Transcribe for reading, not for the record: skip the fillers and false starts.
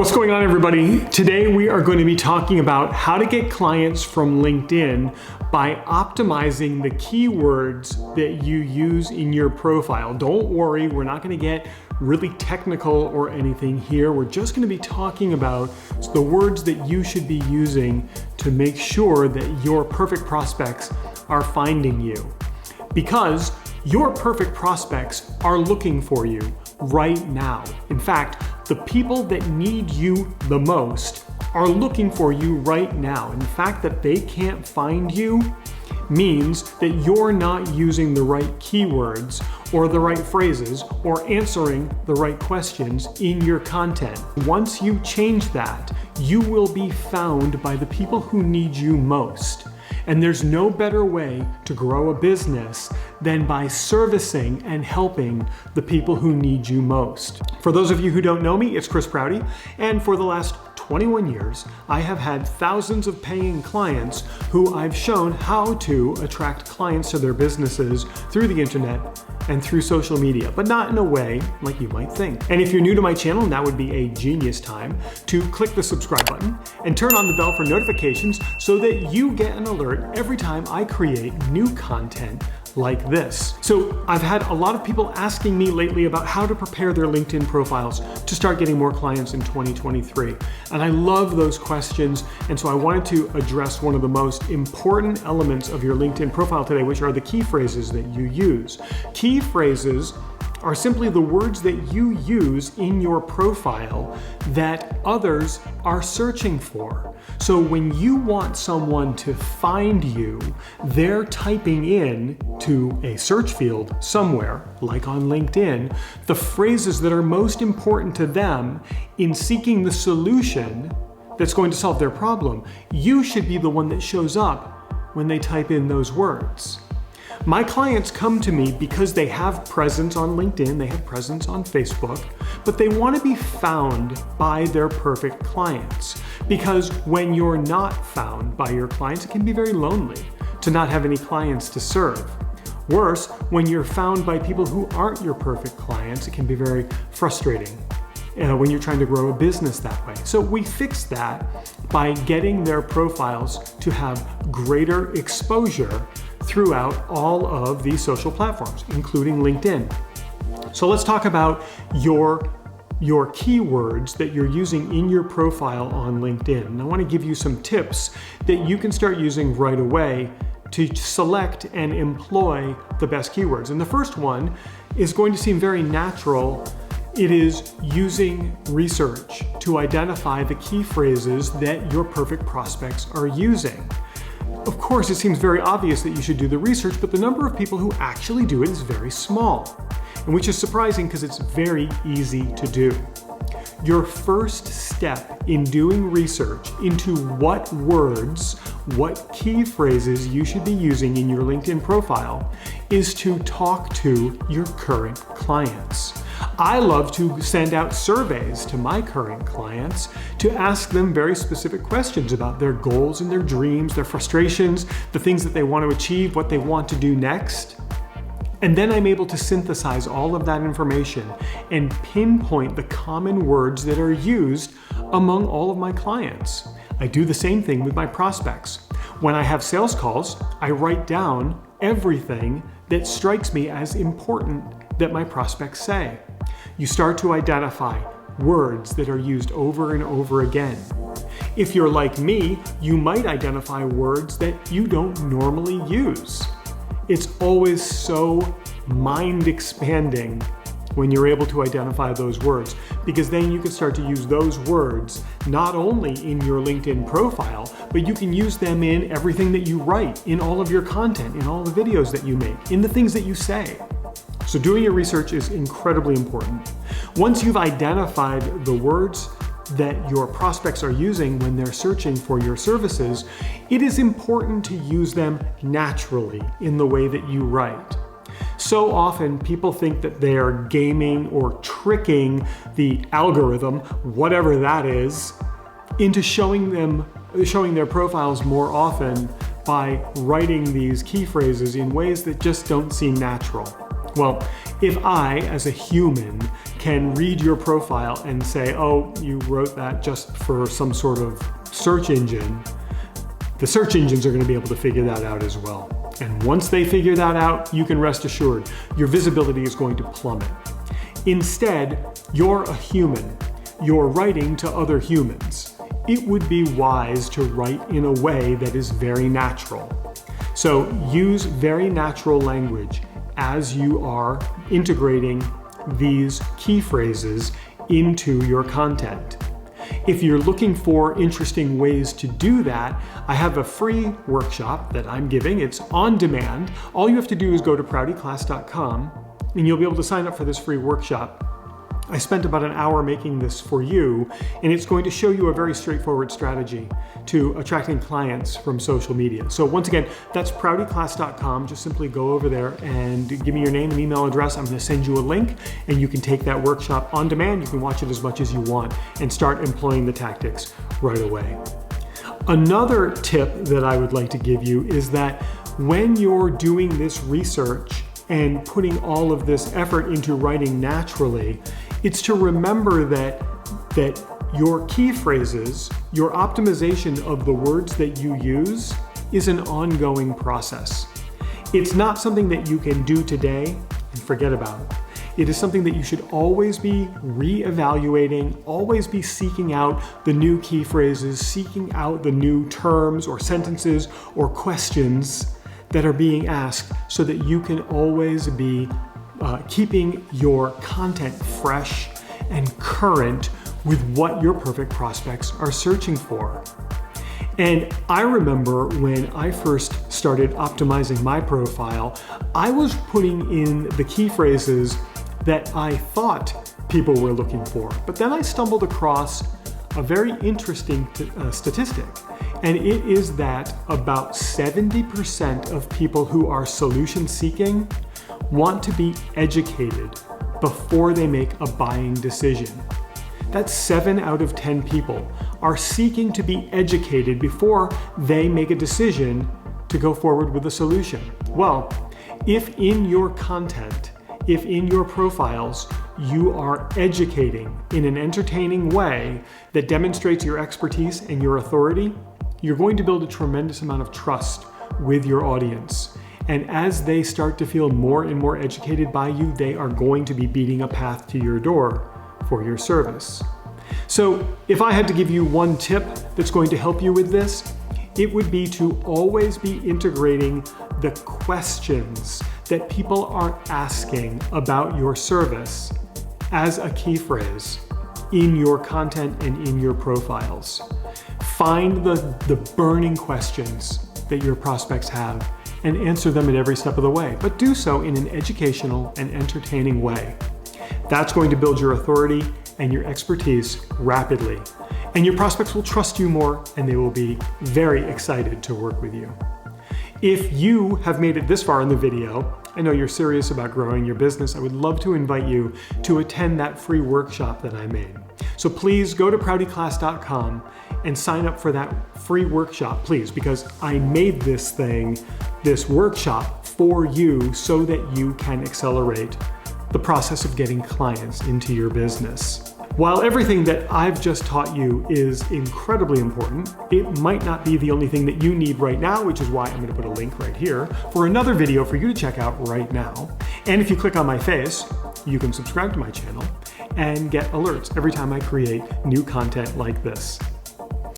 What's going on, everybody? Today we are going to be talking about how to get clients from LinkedIn by optimizing the keywords that you use in your profile. Don't worry, we're not going to get really technical or anything here. We're just going to be talking about the words that you should be using to make sure that your perfect prospects are finding you. Because your perfect prospects are looking for you right now. In fact, the people that need you the most are looking for you right now. And the fact that they can't find you means that you're not using the right keywords or the right phrases or answering the right questions in your content. Once you change that, you will be found by the people who need you most. And there's no better way to grow a business than by servicing and helping the people who need you most. For those of you who don't know me, it's Prouty, and for the last 21 years, I have had thousands of paying clients who I've shown how to attract clients to their businesses through the internet and through social media, but not in a way like you might think. And if you're new to my channel, now would be a genius time to click the subscribe button and turn on the bell for notifications so that you get an alert every time I create new content like this. So I've had a lot of people asking me lately about how to prepare their LinkedIn profiles to start getting more clients in 2023. And I love those questions. And so I wanted to address one of the most important elements of your LinkedIn profile today, which are the key phrases that you use. Key phrases are simply the words that you use in your profile that others are searching for. So when you want someone to find you, they're typing in to a search field somewhere, like on LinkedIn, the phrases that are most important to them in seeking the solution that's going to solve their problem. You should be the one that shows up when they type in those words. My clients come to me because they have presence on LinkedIn, they have presence on Facebook, but they want to be found by their perfect clients. Because when you're not found by your clients, it can be very lonely to not have any clients to serve. Worse, when you're found by people who aren't your perfect clients, it can be very frustrating when you're trying to grow a business that way. So we fix that by getting their profiles to have greater exposure throughout all of these social platforms, including LinkedIn. So let's talk about your keywords that you're using in your profile on LinkedIn. And I want to give you some tips that you can start using right away to select and employ the best keywords. And the first one is going to seem very natural. It is using research to identify the key phrases that your perfect prospects are using. Of course, it seems very obvious that you should do the research, but the number of people who actually do it is very small, and which is surprising because it's very easy to do. Your first step in doing research into what words, what key phrases you should be using in your LinkedIn profile is to talk to your current clients. I love to send out surveys to my current clients to ask them very specific questions about their goals and their dreams, their frustrations, the things that they want to achieve, what they want to do next. And then I'm able to synthesize all of that information and pinpoint the common words that are used among all of my clients. I do the same thing with my prospects. When I have sales calls, I write down everything that strikes me as important that my prospects say. You start to identify words that are used over and over again. If you're like me, you might identify words that you don't normally use. It's always so mind-expanding when you're able to identify those words, because then you can start to use those words not only in your LinkedIn profile, but you can use them in everything that you write, in all of your content, in all the videos that you make, in the things that you say. So doing your research is incredibly important. Once you've identified the words that your prospects are using when they're searching for your services, it is important to use them naturally in the way that you write. So often people think that they are gaming or tricking the algorithm, whatever that is, into showing their profiles more often by writing these key phrases in ways that just don't seem natural. Well, if I, as a human, can read your profile and say, oh, you wrote that just for some sort of search engine, the search engines are going to be able to figure that out as well. And once they figure that out, you can rest assured your visibility is going to plummet. Instead, you're a human. You're writing to other humans. It would be wise to write in a way that is very natural. So use very natural language as you are integrating these key phrases into your content. If you're looking for interesting ways to do that, I have a free workshop that I'm giving. It's on demand. All you have to do is go to proutyclass.com and you'll be able to sign up for this free workshop. I spent about an hour making this for you, and it's going to show you a very straightforward strategy to attracting clients from social media. So once again, that's proutyclass.com. Just simply go over there and give me your name and email address. I'm going to send you a link, and you can take that workshop on demand. You can watch it as much as you want and start employing the tactics right away. Another tip that I would like to give you is that when you're doing this research and putting all of this effort into writing naturally, it's to remember that your key phrases, your optimization of the words that you use is an ongoing process. It's not something that you can do today and forget about. It is something that you should always be reevaluating, always be seeking out the new key phrases, seeking out the new terms or sentences or questions that are being asked so that you can always be keeping your content fresh and current with what your perfect prospects are searching for. And I remember when I first started optimizing my profile, I was putting in the key phrases that I thought people were looking for. But then I stumbled across a very interesting statistic, and it is that about 70% of people who are solution seeking want to be educated before they make a buying decision. That's 7 out of 10 people are seeking to be educated before they make a decision to go forward with a solution. Well, if in your content, if in your profiles, you are educating in an entertaining way that demonstrates your expertise and your authority, you're going to build a tremendous amount of trust with your audience. And as they start to feel more and more educated by you, they are going to be beating a path to your door for your service. So if I had to give you one tip that's going to help you with this, it would be to always be integrating the questions that people are asking about your service as a key phrase in your content and in your profiles. Find the burning questions that your prospects have and answer them at every step of the way, but do so in an educational and entertaining way. That's going to build your authority and your expertise rapidly. And your prospects will trust you more, and they will be very excited to work with you. If you have made it this far in the video, I know you're serious about growing your business. I would love to invite you to attend that free workshop that I made. So please go to proutyclass.com and sign up for that free workshop, please, because I made this workshop for you so that you can accelerate the process of getting clients into your business. While everything that I've just taught you is incredibly important, it might not be the only thing that you need right now, which is why I'm going to put a link right here for another video for you to check out right now. And if you click on my face, you can subscribe to my channel and get alerts every time I create new content like this.